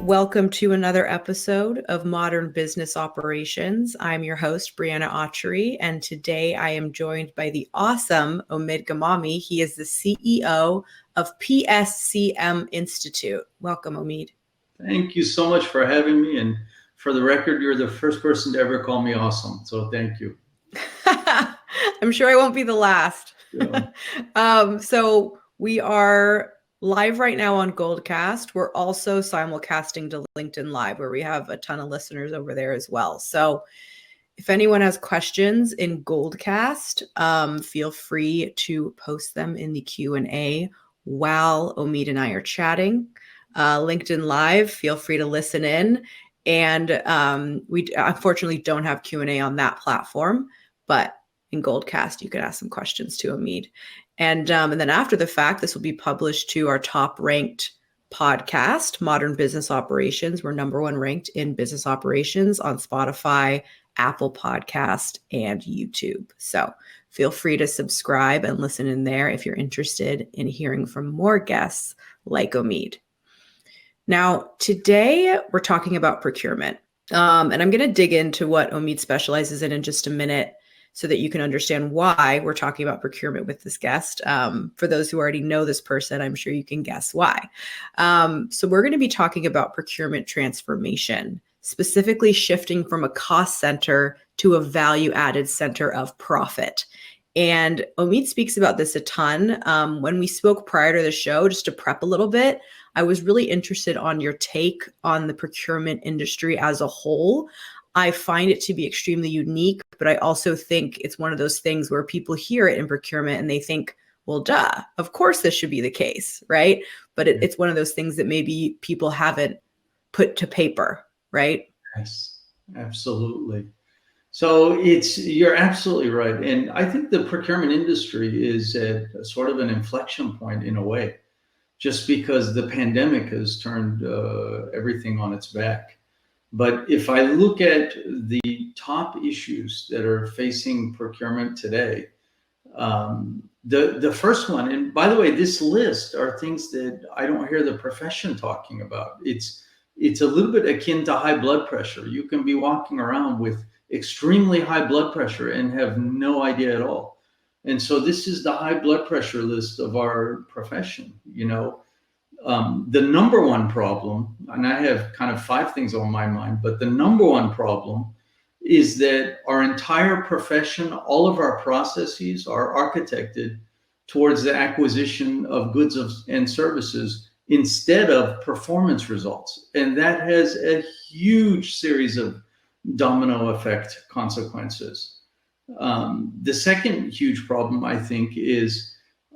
Welcome to another episode of Modern Business Operations. I'm your host, Briana Okyere, and today I am joined by the awesome Omid Ghamami. He is the CEO of PSCM Institute. Welcome, Omid. Thank you so much for having me. And for the record, you're the first person to ever call me awesome. So thank you. I'm sure I won't be the last. Yeah. So we are live right now on Goldcast. We're also simulcasting to LinkedIn Live, where we have a ton of listeners over there as well. So if anyone has questions in Goldcast, feel free to post them in the Q&A while Omid and I are chatting. LinkedIn Live, feel free to listen in. And we unfortunately don't have Q&A on that platform, but in Goldcast, you can ask some questions to Omid. And then after the fact, this will be published to our top ranked podcast, Modern Business Operations. We're number one ranked in business operations on Spotify, Apple Podcast, and YouTube. So feel free to subscribe and listen in there if you're interested in hearing from more guests like Omid. Now, today we're talking about procurement. And I'm going to dig into what Omid specializes in just a minute, so that you can understand why we're talking about procurement with this guest. For those who already know this person, I'm sure you can guess why. So we're going to be talking about procurement transformation, specifically shifting from a cost center to a value-added center of profit. And Omid speaks about this a ton. When we spoke prior to the show, just to prep a little bit, I was really interested on your take on the procurement industry as a whole. I find it to be extremely unique, but I also think it's one of those things where people hear it in procurement and they think, well, duh, of course this should be the case, right? But it's one of those things that maybe people haven't put to paper, right? Yes, absolutely. So you're absolutely right. And I think the procurement industry is at sort of an inflection point in a way, just because the pandemic has turned everything on its back. But if I look at the top issues that are facing procurement today, the first one, and by the way, this list are things that I don't hear the profession talking about. It's a little bit akin to high blood pressure. You can be walking around with extremely high blood pressure and have no idea at all. And so this is the high blood pressure list of our profession, the number one problem, and I have kind of 5 things on my mind, but the number one problem is that our entire profession, all of our processes are architected towards the acquisition of goods and services instead of performance results. And that has a huge series of domino effect consequences. The second huge problem, I think, is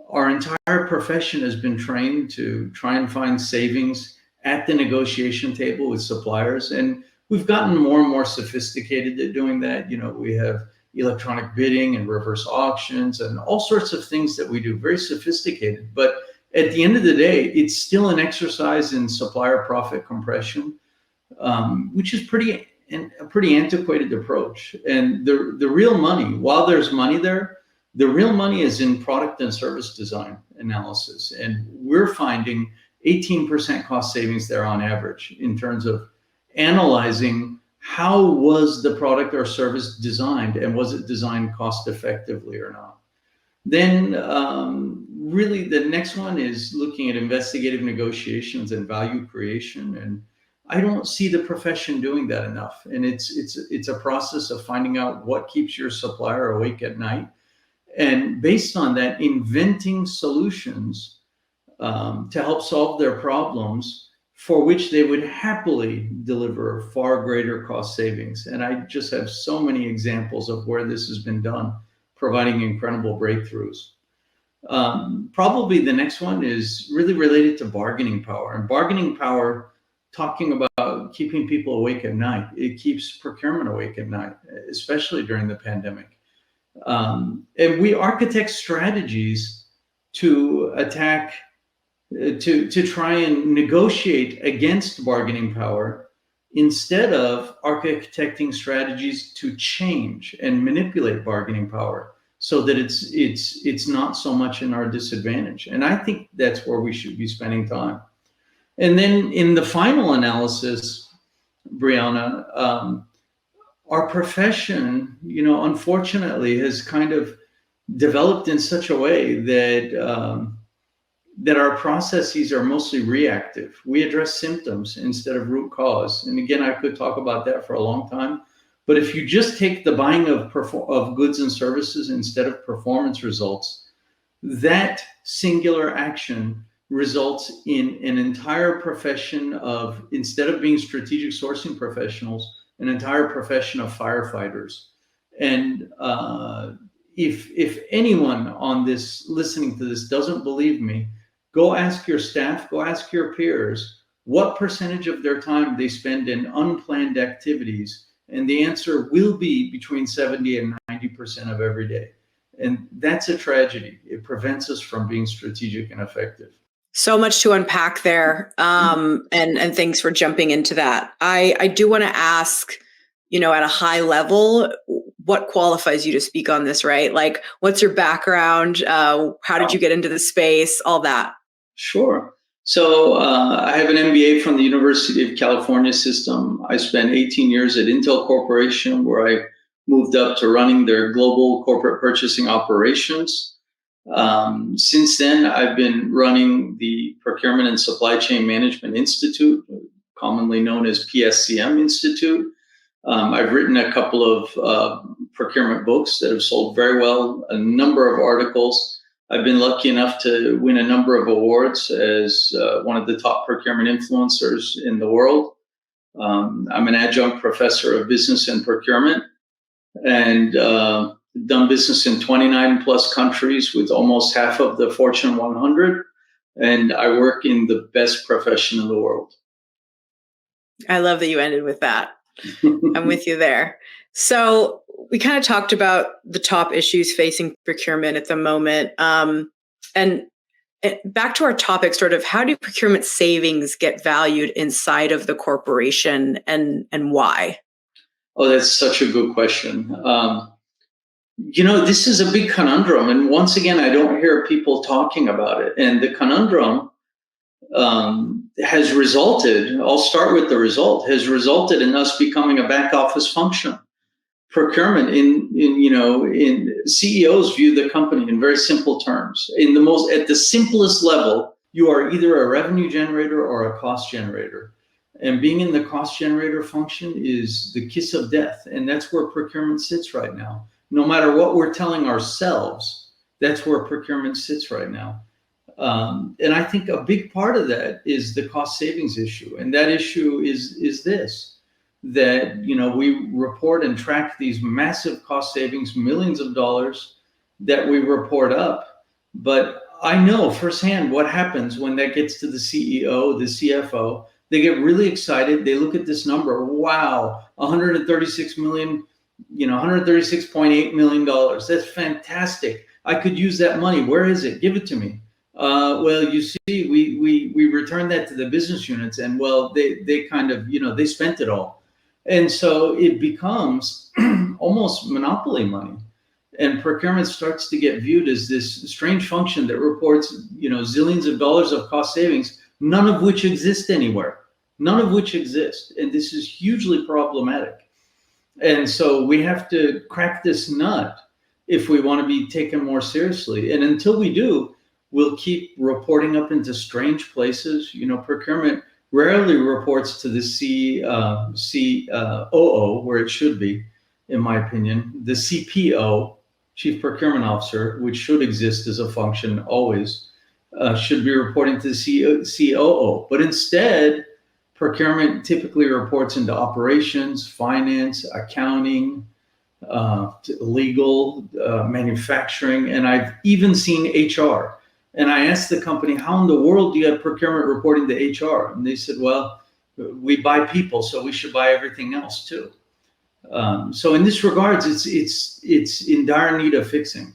our entire profession has been trained to try and find savings at the negotiation table with suppliers. And we've gotten more and more sophisticated at doing that. We have electronic bidding and reverse auctions and all sorts of things that we do, very sophisticated. But at the end of the day, it's still an exercise in supplier profit compression, which is a pretty antiquated approach. And the real money, while there's money there, the real money is in product and service design analysis. And we're finding 18% cost savings there on average in terms of analyzing how was the product or service designed, and was it designed cost effectively or not. Then really the next one is looking at investigative negotiations and value creation. And I don't see the profession doing that enough. And it's a process of finding out what keeps your supplier awake at night. And based on that, inventing solutions to help solve their problems for which they would happily deliver far greater cost savings. And I just have so many examples of where this has been done, providing incredible breakthroughs. Probably the next one is really related to bargaining power. And bargaining power, talking about keeping people awake at night, it keeps procurement awake at night, especially during the pandemic. And we architect strategies to attack, to try and negotiate against bargaining power, instead of architecting strategies to change and manipulate bargaining power so that it's not so much in our disadvantage. And I think that's where we should be spending time. And then in the final analysis, Briana, our profession, unfortunately has kind of developed in such a way that our processes are mostly reactive. We address symptoms instead of root cause. And again, I could talk about that for a long time. But if you just take the buying of goods and services instead of performance results, that singular action results in an entire profession of, instead of being strategic sourcing professionals, an entire profession of firefighters. And if anyone on this listening to this doesn't believe me, go ask your staff, go ask your peers what percentage of their time they spend in unplanned activities. And the answer will be between 70 and 90% of every day. And that's a tragedy. It prevents us from being strategic and effective. So much to unpack there. And thanks for jumping into that. I do want to ask, at a high level, what qualifies you to speak on this, right? Like, what's your background? How did you get into the space? All that. Sure. So I have an MBA from the University of California system. I spent 18 years at Intel Corporation, where I moved up to running their global corporate purchasing operations. Since then, I've been running the Procurement and Supply Chain Management Institute, commonly known as PSCM Institute. I've written a couple of procurement books that have sold very well, a number of articles. I've been lucky enough to win a number of awards as one of the top procurement influencers in the world. I'm an adjunct professor of business and procurement, and done business in 29 plus countries with almost half of the Fortune 100. And I work in the best profession in the world. I love that you ended with that. I'm with you there. So we kind of talked about the top issues facing procurement at the moment. And back to our topic, sort of, how do procurement savings get valued inside of the corporation, and why? Oh, that's such a good question. This is a big conundrum. And once again, I don't hear people talking about it. And the conundrum has resulted, I'll start with the result, has resulted in us becoming a back office function. Procurement in CEOs view the company in very simple terms. At the simplest level, you are either a revenue generator or a cost generator. And being in the cost generator function is the kiss of death. And that's where procurement sits right now. No matter what we're telling ourselves, that's where procurement sits right now. And I think a big part of that is the cost savings issue. And that issue is this, that, we report and track these massive cost savings, millions of dollars that we report up. But I know firsthand what happens when that gets to the CEO, the CFO. They get really excited. They look at this number. Wow, 136 million, $136.8 million. That's fantastic. I could use that money. Where is it? Give it to me. Well, you see, we return that to the business units, and they kind of, they spent it all. And so it becomes almost monopoly money. And procurement starts to get viewed as this strange function that reports, zillions of dollars of cost savings, none of which exist anywhere, none of which exist. And this is hugely problematic. And so we have to crack this nut if we want to be taken more seriously. And until we do, we'll keep reporting up into strange places. Procurement rarely reports to the COO, where it should be, in my opinion. The CPO, Chief Procurement Officer, which should exist as a function always, should be reporting to the COO. But instead, procurement typically reports into operations, finance, accounting, legal, manufacturing, and I've even seen HR. And I asked the company, how in the world do you have procurement reporting to HR? And they said, well, we buy people, so we should buy everything else too. So in this regards, it's in dire need of fixing.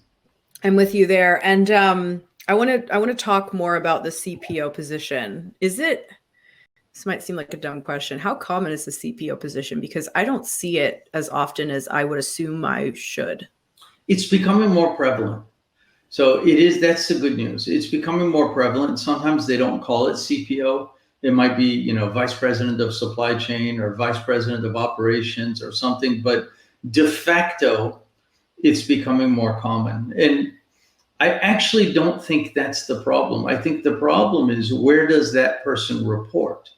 I'm with you there. And I want to talk more about the CPO position. This might seem like a dumb question. How common is the CPO position? Because I don't see it as often as I would assume I should. It's becoming more prevalent. So that's the good news. It's becoming more prevalent. Sometimes they don't call it CPO. It might be, vice president of supply chain or vice president of operations or something, but de facto, it's becoming more common. And I actually don't think that's the problem. I think the problem is, where does that person report?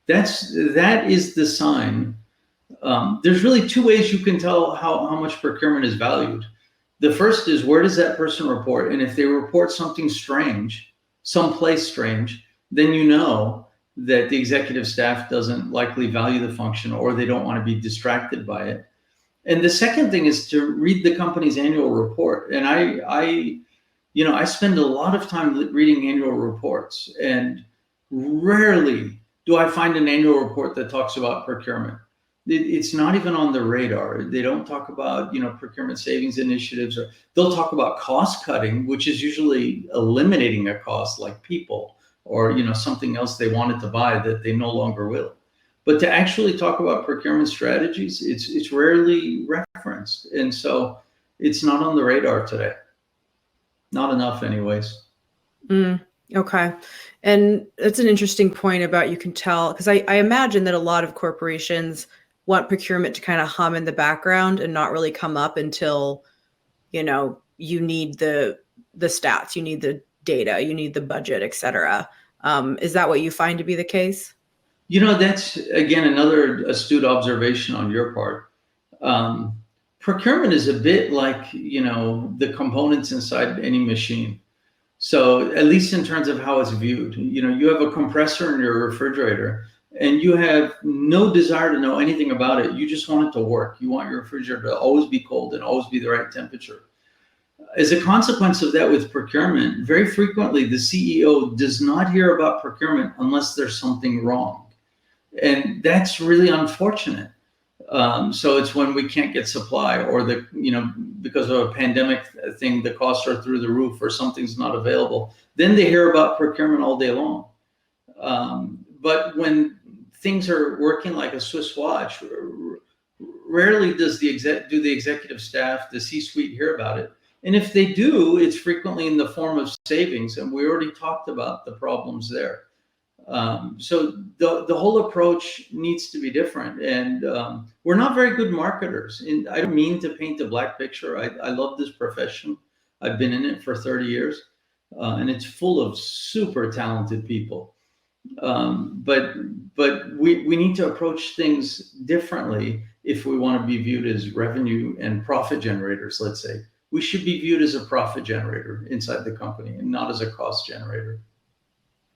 That is the sign. There's really two ways you can tell how much procurement is valued. The first is, where does that person report? And if they report something strange, someplace strange, then you know that the executive staff doesn't likely value the function, or they don't want to be distracted by it. And the second thing is to read the company's annual report. And I spend a lot of time reading annual reports, and rarely do I find an annual report that talks about procurement. It's not even on the radar. They don't talk about, procurement savings initiatives, or they'll talk about cost cutting, which is usually eliminating a cost like people, or, something else they wanted to buy that they no longer will. But to actually talk about procurement strategies, it's rarely referenced. And so it's not on the radar today. Not enough anyways. Okay. And that's an interesting point about, you can tell, because I imagine that a lot of corporations want procurement to kind of hum in the background and not really come up until, you need the stats, you need the data, you need the budget, et cetera. Is that what you find to be the case? That's, again, another astute observation on your part. Procurement is a bit like, the components inside any machine. So at least in terms of how it's viewed, you have a compressor in your refrigerator, and you have no desire to know anything about it. You just want it to work. You want your refrigerator to always be cold and always be the right temperature. As a consequence of that, with procurement, very frequently the CEO does not hear about procurement unless there's something wrong. And that's really unfortunate. So it's when we can't get supply, or because of a pandemic thing, the costs are through the roof, or something's not available. Then they hear about procurement all day long. But when things are working like a Swiss watch, rarely do the executive staff, the C-suite, hear about it. And if they do, it's frequently in the form of savings. And we already talked about the problems there. So the whole approach needs to be different. And we're not very good marketers. And I don't mean to paint a black picture. I love this profession. I've been in it for 30 years. And it's full of super talented people. But we need to approach things differently if we want to be viewed as revenue and profit generators, let's say. We should be viewed as a profit generator inside the company, and not as a cost generator.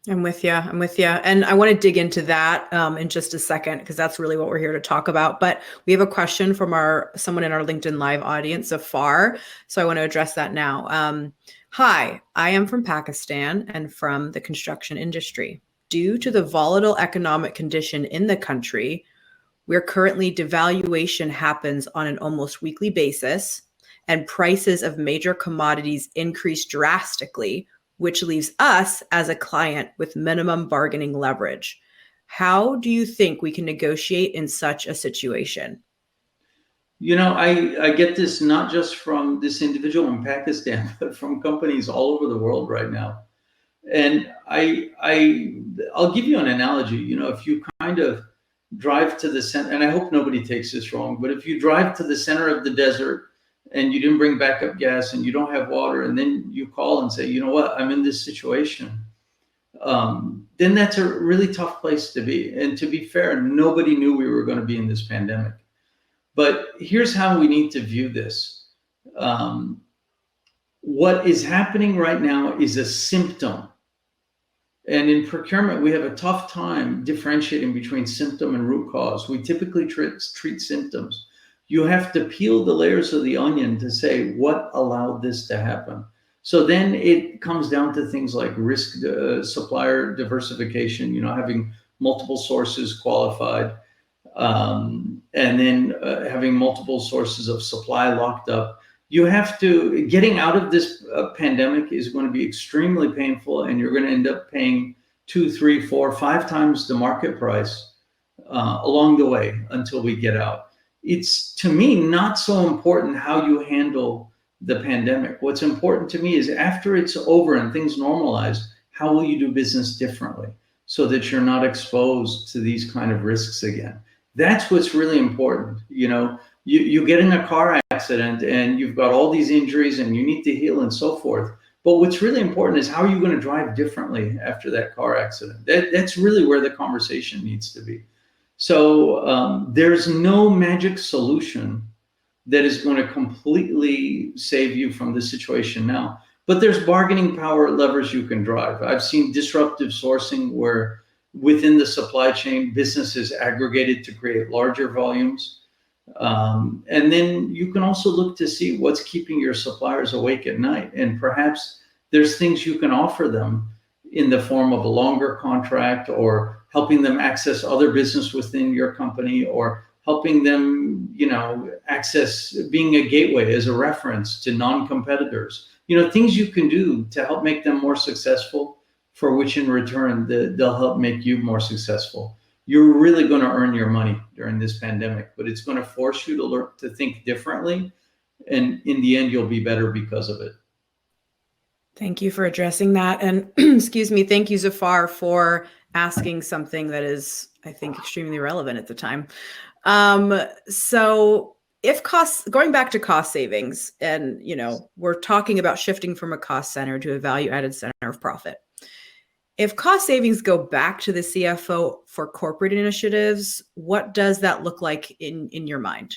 I'm with you. And I want to dig into that in just a second, because that's really what we're here to talk about. But we have a question from someone in our LinkedIn Live audience, Zafar. So I want to address that now. Hi, I am from Pakistan and from the construction industry. Due to the volatile economic condition in the country, where currently devaluation happens on an almost weekly basis, and prices of major commodities increase drastically, which leaves us as a client with minimum bargaining leverage. How do you think we can negotiate in such a situation? I get this not just from this individual in Pakistan, but from companies all over the world right now. And I'll give you an analogy. If you kind of drive to the center, and I hope nobody takes this wrong, but if you drive to the center of the desert and you didn't bring backup gas and you don't have water, and then you call and say, you know what, I'm in this situation, then that's a really tough place to be. And to be fair, nobody knew we were going to be in this pandemic. But here's how we need to view this. What is happening right now is a symptom. And in procurement, we have a tough time differentiating between symptom and root cause. We typically treat symptoms. You have to peel the layers of the onion to say what allowed this to happen. So then it comes down to things like risk, supplier diversification, having multiple sources qualified, and then having multiple sources of supply locked up. Getting out of this pandemic is going to be extremely painful, and you're going to end up paying 2, 3, 4, 5 times the market price along the way until we get out. It's, to me, not so important how you handle the pandemic. What's important to me is, after it's over and things normalize, how will you do business differently? so that you're not exposed to these kind of risks again. That's what's really important. You get in a car accident and you've got all these injuries and you need to heal and so forth. But what's really important is how are you going to drive differently after that car accident? That's really where the conversation needs to be. So there's no magic solution that is going to completely save you from the situation now. But there's bargaining power levers you can drive. I've seen disruptive sourcing where within the supply chain, businesses aggregated to create larger volumes. And then you can also look to see what's keeping your suppliers awake at night. And perhaps there's things you can offer them in the form of a longer contract, or helping them access other business within your company, or helping them, access being a gateway as a reference to non-competitors. Things you can do to help make them more successful, for which in return they'll help make you more successful. You're really going to earn your money during this pandemic, but it's going to force you to learn to think differently. And in the end, you'll be better because of it. Thank you for addressing that. And excuse me, thank you, Zafar, for asking something that is, I think, extremely relevant at the time. So if going back to cost savings, and, we're talking about shifting from a cost center to a value-added center of profit. If cost savings go back to the CFO for corporate initiatives, what does that look like in your mind?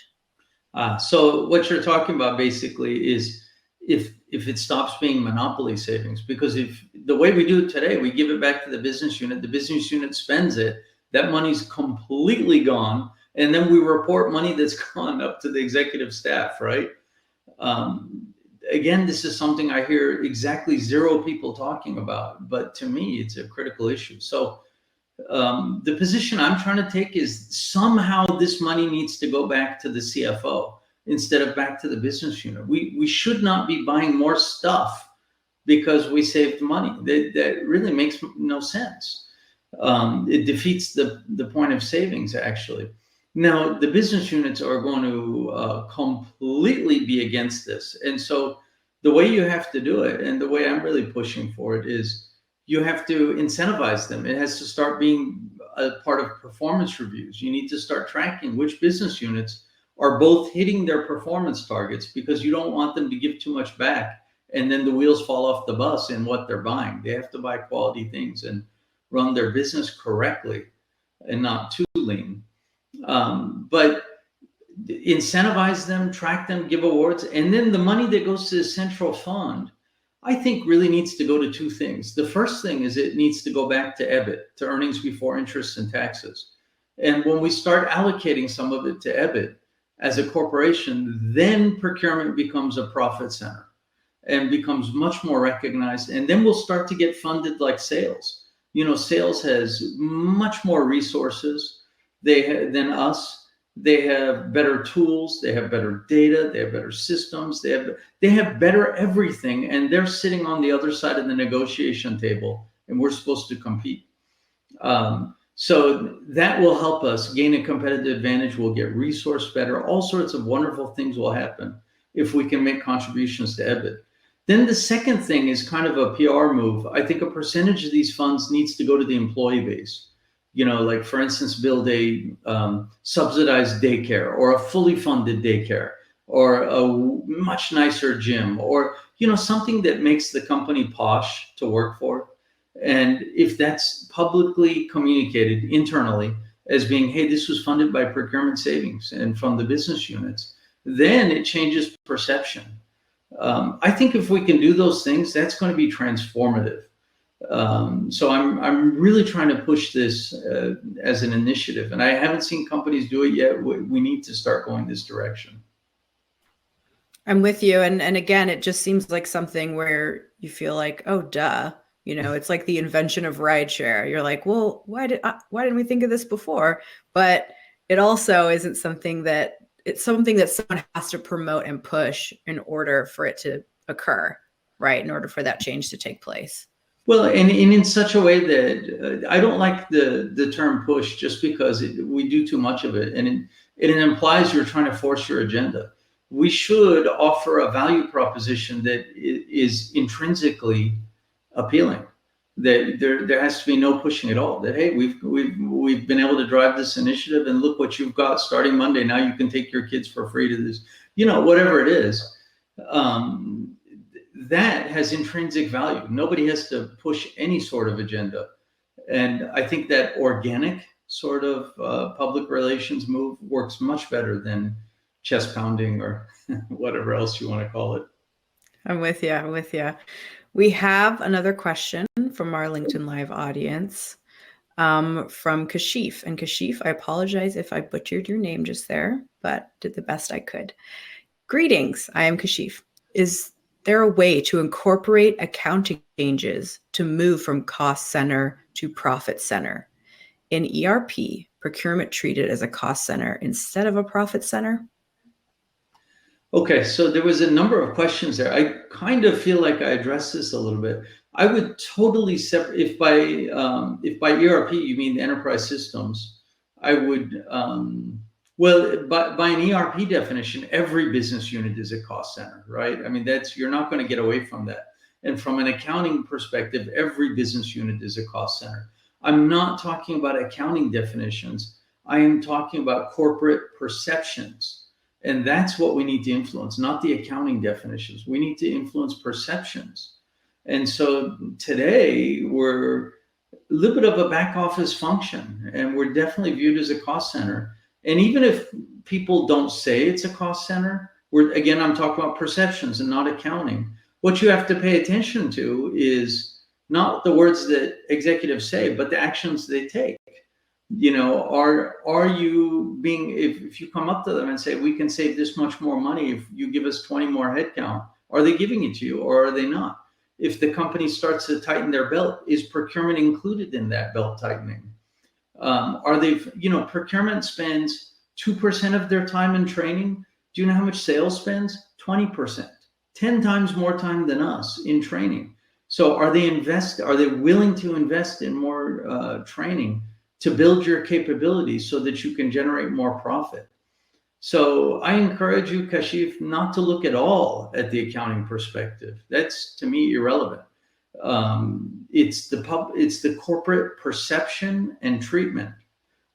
So what you're talking about basically is if it stops being monopoly savings, because if the way we do it today, we give it back to the business unit spends it, that money's completely gone. And then we report money that's gone up to the executive staff, right? Again, this is something I hear exactly zero people talking about, but to me, it's a critical issue. So the position I'm trying to take is somehow this money needs to go back to the CFO instead of back to the business unit. We should not be buying more stuff because we saved money. That really makes no sense. It defeats the point of savings, actually. Now, the business units are going to completely be against this. And so the way you have to do it, and the way I'm really pushing for it, is you have to incentivize them. It has to start being a part of performance reviews. You need to start tracking which business units are both hitting their performance targets, because you don't want them to give too much back and then the wheels fall off the bus in what they're buying. They have to buy quality things and run their business correctly and not too lean. But incentivize them, track them, give awards. And then the money that goes to the central fund, I think really needs to go to two things. The first thing is it needs to go back to EBIT, to earnings before interest and taxes. And when we start allocating some of it to EBIT as a corporation, then procurement becomes a profit center and becomes much more recognized. And then we'll start to get funded like sales. Sales has much more resources than us. They have better tools, they have better data, they have better systems, they have better everything, and they're sitting on the other side of the negotiation table, and we're supposed to compete. So that will help us gain a competitive advantage. We'll get resourced better. All sorts of wonderful things will happen if we can make contributions to EBIT. Then the second thing is kind of a PR move. I think a percentage of these funds needs to go to the employee base. Like, for instance, build a subsidized daycare, or a fully funded daycare, or a much nicer gym, or, something that makes the company posh to work for. And if that's publicly communicated internally as being, hey, this was funded by procurement savings and from the business units, then it changes perception. I think if we can do those things, that's going to be transformative. So I'm really trying to push this as an initiative, and I haven't seen companies do it yet. We need to start going this direction. I'm with you, and again, it just seems like something where you feel like, oh, duh. It's like the invention of rideshare. You're like, well, why didn't we think of this before? But it also isn't something that someone has to promote and push in order for it to occur, right? In order for that change to take place. Well, and in such a way that I don't like the term push, just because we do too much of it, and it implies you're trying to force your agenda. We should offer a value proposition that is intrinsically appealing, that there has to be no pushing at all. That, hey, we've been able to drive this initiative, and look what you've got starting Monday. Now you can take your kids for free to this, whatever it is. That has intrinsic value. Nobody has to push any sort of agenda. And I think that organic sort of public relations move works much better than chest pounding or whatever else you want to call it. I'm with you. We have another question from our LinkedIn Live audience from Kashif. And Kashif, I apologize if I butchered your name just there, but did the best I could. Greetings, I am Kashif. Is there a way to incorporate accounting changes to move from cost center to profit center? In ERP, procurement treated as a cost center instead of a profit center? Okay, so there was a number of questions there. I kind of feel like I addressed this a little bit. I would totally separate, if by ERP you mean the enterprise systems, I would, by an ERP definition, every business unit is a cost center, right? I mean, you're not going to get away from that. And from an accounting perspective, every business unit is a cost center. I'm not talking about accounting definitions. I am talking about corporate perceptions. And that's what we need to influence, not the accounting definitions. We need to influence perceptions. And so today we're a little bit of a back office function, and we're definitely viewed as a cost center. And even if people don't say it's a cost center, I'm talking about perceptions and not accounting. What you have to pay attention to is not the words that executives say, but the actions they take. Are you being, if you come up to them and say, we can save this much more money if you give us 20 more headcount, are they giving it to you or are they not? If the company starts to tighten their belt, is procurement included in that belt tightening? Procurement spends 2% of their time in training. Do you know how much sales spends? 20%, 10 times more time than us in training. So are they willing to invest in more training to build your capabilities so that you can generate more profit? So I encourage you, Kashif, not to look at all at the accounting perspective. That's, to me, irrelevant. It's the corporate perception and treatment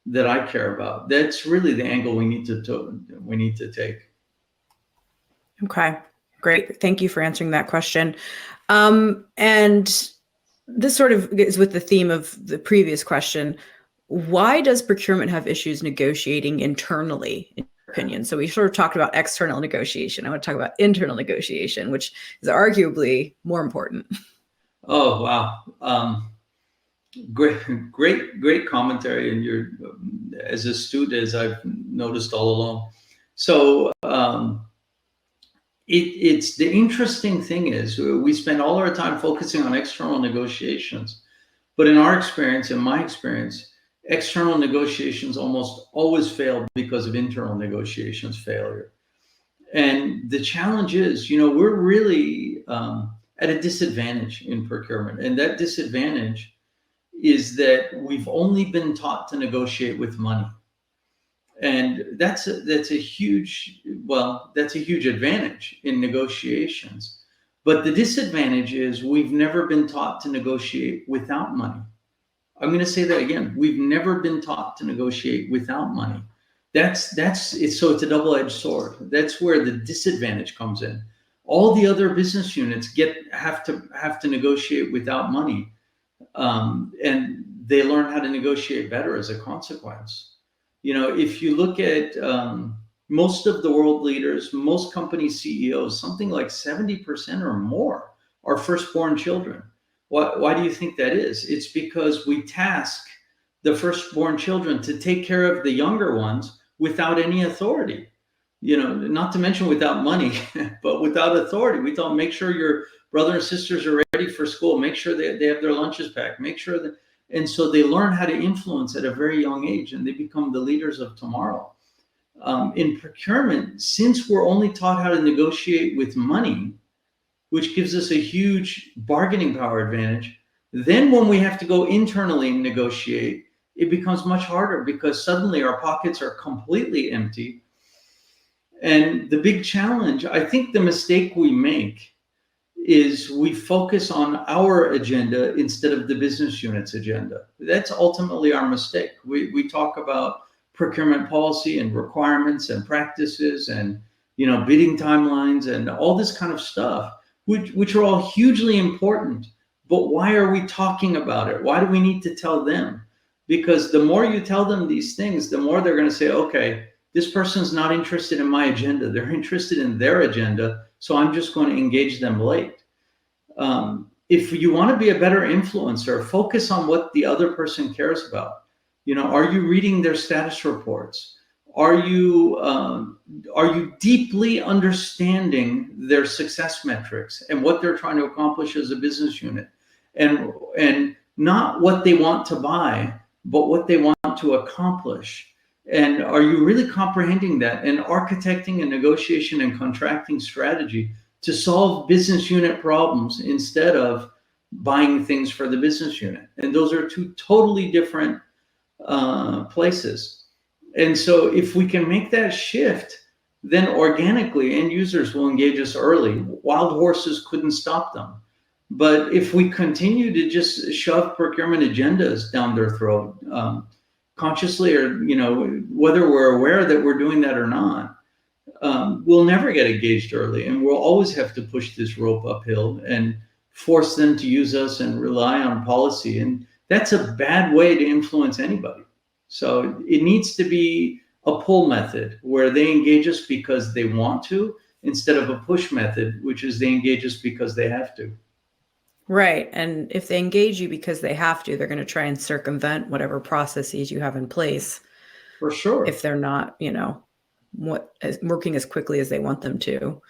that I care about. That's really the angle we need to take. Okay, great. Thank you for answering that question. And this sort of is with the theme of the previous question. Why does procurement have issues negotiating internally, in your opinion? So we sort of talked about external negotiation. I want to talk about internal negotiation, which is arguably more important. Oh, wow. Great commentary. And you're as astute as I've noticed all along. So it's the interesting thing is we spend all our time focusing on external negotiations, but in my experience, external negotiations almost always fail because of internal negotiations failure. And the challenge is, we're really at a disadvantage in procurement. And that disadvantage is that we've only been taught to negotiate with money. And that's a huge advantage in negotiations. But the disadvantage is we've never been taught to negotiate without money. I'm going to say that again. We've never been taught to negotiate without money. So it's a double-edged sword. That's where the disadvantage comes in. All the other business units have to negotiate without money, and they learn how to negotiate better as a consequence. If you look at most of the world leaders, most company CEOs, something like 70% or more are firstborn children. Why do you think that is? It's because we task the firstborn children to take care of the younger ones without any authority. Not to mention without money, but without authority. We tell them, make sure your brother and sisters are ready for school. Make sure they have their lunches packed. Make sure that, and so they learn how to influence at a very young age, and they become the leaders of tomorrow. In procurement, since we're only taught how to negotiate with money, which gives us a huge bargaining power advantage, then when we have to go internally and negotiate, it becomes much harder because suddenly our pockets are completely empty. And the big challenge, I think the mistake we make is we focus on our agenda instead of the business unit's agenda. That's ultimately our mistake. We talk about procurement policy and requirements and practices and bidding timelines and all this kind of stuff, which are all hugely important. But why are we talking about it? Why do we need to tell them? Because the more you tell them these things, the more they're going to say, okay, this person's not interested in my agenda. They're interested in their agenda. So I'm just going to engage them late. If you want to be a better influencer, focus on what the other person cares about. Are you reading their status reports? Are you deeply understanding their success metrics and what they're trying to accomplish as a business unit, and not what they want to buy, but what they want to accomplish? And are you really comprehending that and architecting a negotiation and contracting strategy to solve business unit problems instead of buying things for the business unit? And those are two totally different places. And so if we can make that shift, then organically end users will engage us early. Wild horses couldn't stop them. But if we continue to just shove procurement agendas down their throat, consciously or whether we're aware that we're doing that or not, we'll never get engaged early, and we'll always have to push this rope uphill and force them to use us and rely on policy. And that's a bad way to influence anybody. So it needs to be a pull method where they engage us because they want to, instead of a push method, which is they engage us because they have to. Right. And if they engage you because they have to, they're going to try and circumvent whatever processes you have in place. For sure. If they're not, working as quickly as they want them to.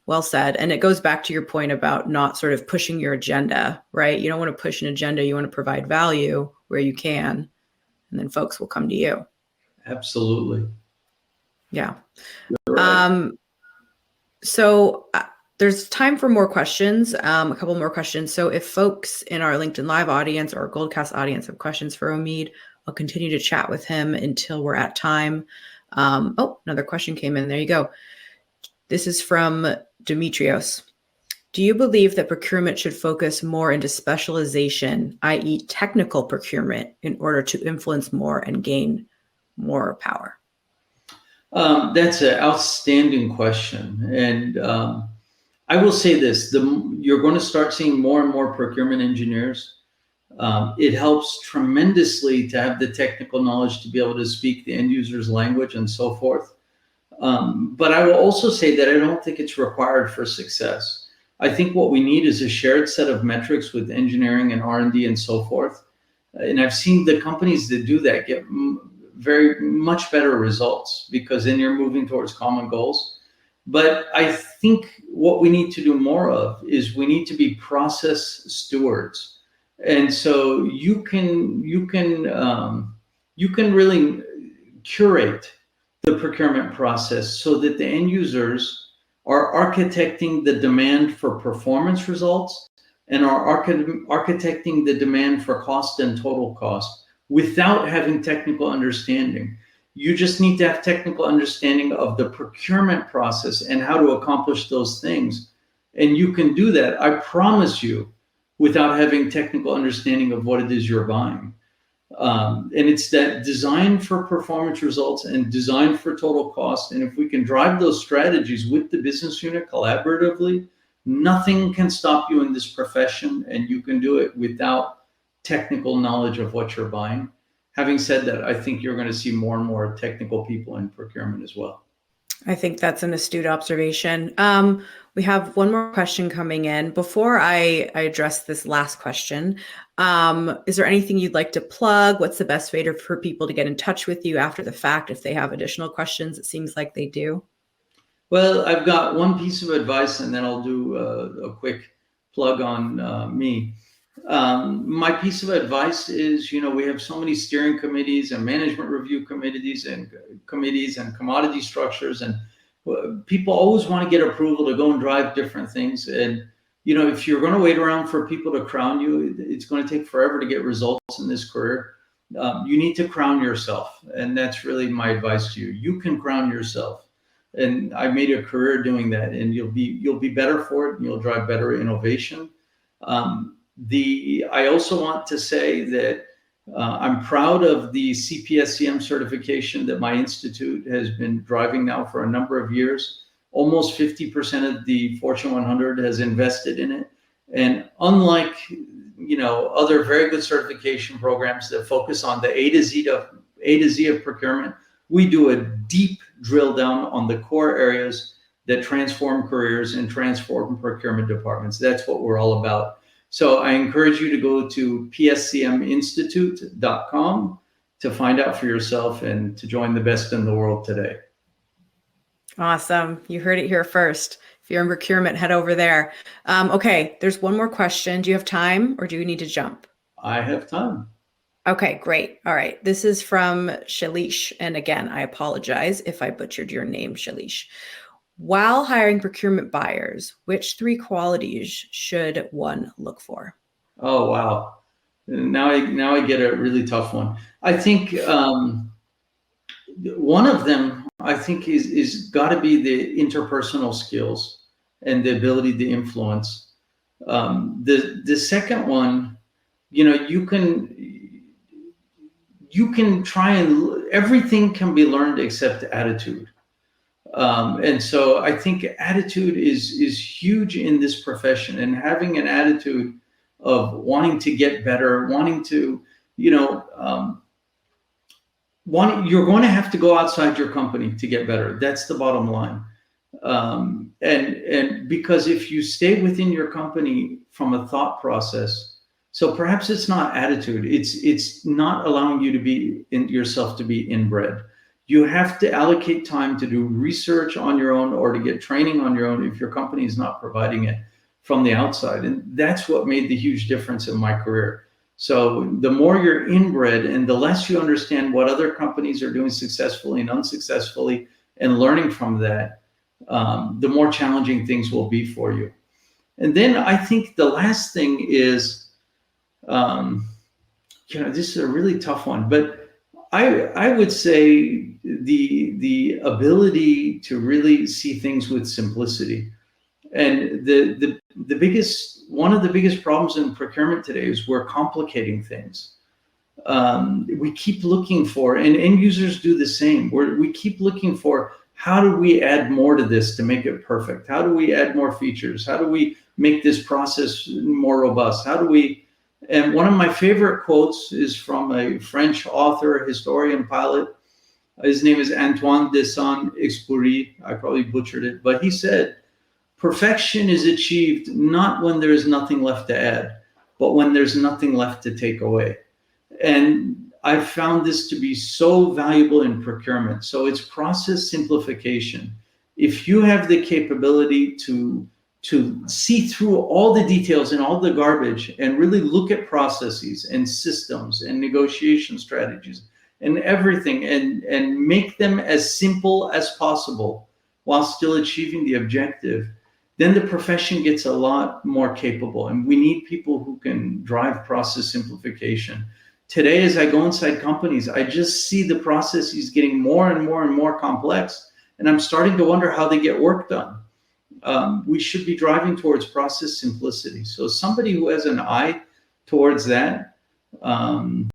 Well said. And it goes back to your point about not sort of pushing your agenda, right? You don't want to push an agenda. You want to provide value where you can, and then folks will come to you. Absolutely. Yeah. Right. So there's time for more questions, a couple more questions. So if folks in our LinkedIn Live audience or Goldcast audience have questions for Omid, I'll continue to chat with him until we're at time. Another question came in. There you go. This is from Demetrios. Do you believe that procurement should focus more into specialization, i.e. technical procurement, in order to influence more and gain more power? That's an outstanding question. And I will say this, you're going to start seeing more and more procurement engineers. It helps tremendously to have the technical knowledge to be able to speak the end user's language and so forth. But I will also say that I don't think it's required for success. I think what we need is a shared set of metrics with engineering and R&D and so forth. And I've seen the companies that do that get very much better results, because then you're moving towards common goals. But I think what we need to do more of is we need to be process stewards. And so you can really curate the procurement process so that the end users are architecting the demand for performance results and are architecting the demand for cost and total cost without having technical understanding. You just need to have technical understanding of the procurement process and how to accomplish those things. And you can do that, I promise you, without having technical understanding of what it is you're buying. And it's that design for performance results and design for total cost. And if we can drive those strategies with the business unit collaboratively, nothing can stop you in this profession, and you can do it without technical knowledge of what you're buying. Having said that, I think you're going to see more and more technical people in procurement as well. I think that's an astute observation. We have one more question coming in. Before I address this last question, is there anything you'd like to plug? What's the best way for people to get in touch with you after the fact if they have additional questions? It seems like they do. Well, I've got one piece of advice, and then I'll do a quick plug on me. My piece of advice is, we have so many steering committees and management review committees and commodity structures, and people always want to get approval to go and drive different things. And, if you're going to wait around for people to crown you, it's going to take forever to get results in this career. You need to crown yourself. And that's really my advice to you. You can crown yourself. And I made a career doing that, and you'll be better for it, and you'll drive better innovation. I also want to say that I'm proud of the CPSCM certification that my institute has been driving now for a number of years. Almost 50% of the Fortune 100 has invested in it. And unlike, other very good certification programs that focus on the A to Z of procurement, we do a deep drill down on the core areas that transform careers and transform procurement departments. That's what we're all about. So I encourage you to go to pscminstitute.com to find out for yourself and to join the best in the world today. Awesome. You heard it here first. If you're in procurement, head over there. Okay, there's one more question. Do you have time or do you need to jump? I have time. Okay, great. All right. This is from Shalish. And again, I apologize if I butchered your name, Shalish. While hiring procurement buyers, which 3 qualities should one look for? Oh, wow. Now I get a really tough one. I think one of them, I think, is got to be the interpersonal skills and the ability to influence. The second one, you can try and everything can be learned except attitude. And so I think attitude is huge in this profession, and having an attitude of wanting to get better, wanting to, you're going to have to go outside your company to get better. That's the bottom line. And because if you stay within your company from a thought process, so perhaps it's not attitude, it's not allowing you to be yourself to be inbred. You have to allocate time to do research on your own or to get training on your own if your company is not providing it from the outside. And that's what made the huge difference in my career. So the more you're inbred and the less you understand what other companies are doing successfully and unsuccessfully and learning from that, the more challenging things will be for you. And then I think the last thing is, this is a really tough one, but I would say the ability to really see things with simplicity. And one of the biggest problems in procurement today is we're complicating things. We keep looking for, and end users do the same. We keep looking for, how do we add more to this to make it perfect? How do we add more features? How do we make this process more robust? And one of my favorite quotes is from a French author, historian, pilot. His name is Antoine de Saint-Exupéry. I probably butchered it, but he said, "Perfection is achieved not when there is nothing left to add, but when there's nothing left to take away." And I've found this to be so valuable in procurement. So it's process simplification. If you have the capability to see through all the details and all the garbage and really look at processes and systems and negotiation strategies and everything and make them as simple as possible while still achieving the objective, then the profession gets a lot more capable. And we need people who can drive process simplification. Today, as I go inside companies, I just see the processes getting more and more and more complex. And I'm starting to wonder how they get work done. We should be driving towards process simplicity. So somebody who has an eye towards that, I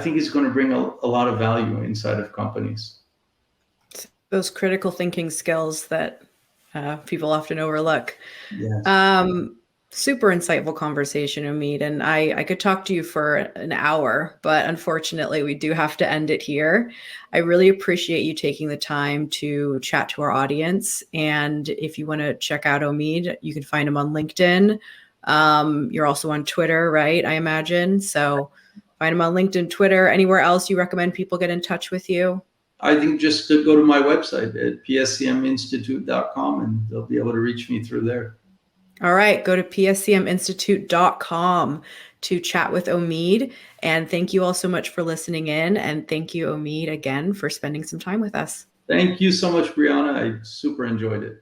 think is going to bring a lot of value inside of companies. Those critical thinking skills that people often overlook. Yes. Super insightful conversation, Omid. And I could talk to you for an hour, but unfortunately we do have to end it here. I really appreciate you taking the time to chat to our audience. And if you want to check out Omid, you can find him on LinkedIn. You're also on Twitter, right? I imagine. So find him on LinkedIn, Twitter. Anywhere else you recommend people get in touch with you? I think just to go to my website at pscminstitute.com and they'll be able to reach me through there. All right, go to pscminstitute.com to chat with Omid. And thank you all so much for listening in. And thank you, Omid, again, for spending some time with us. Thank you so much, Briana. I super enjoyed it.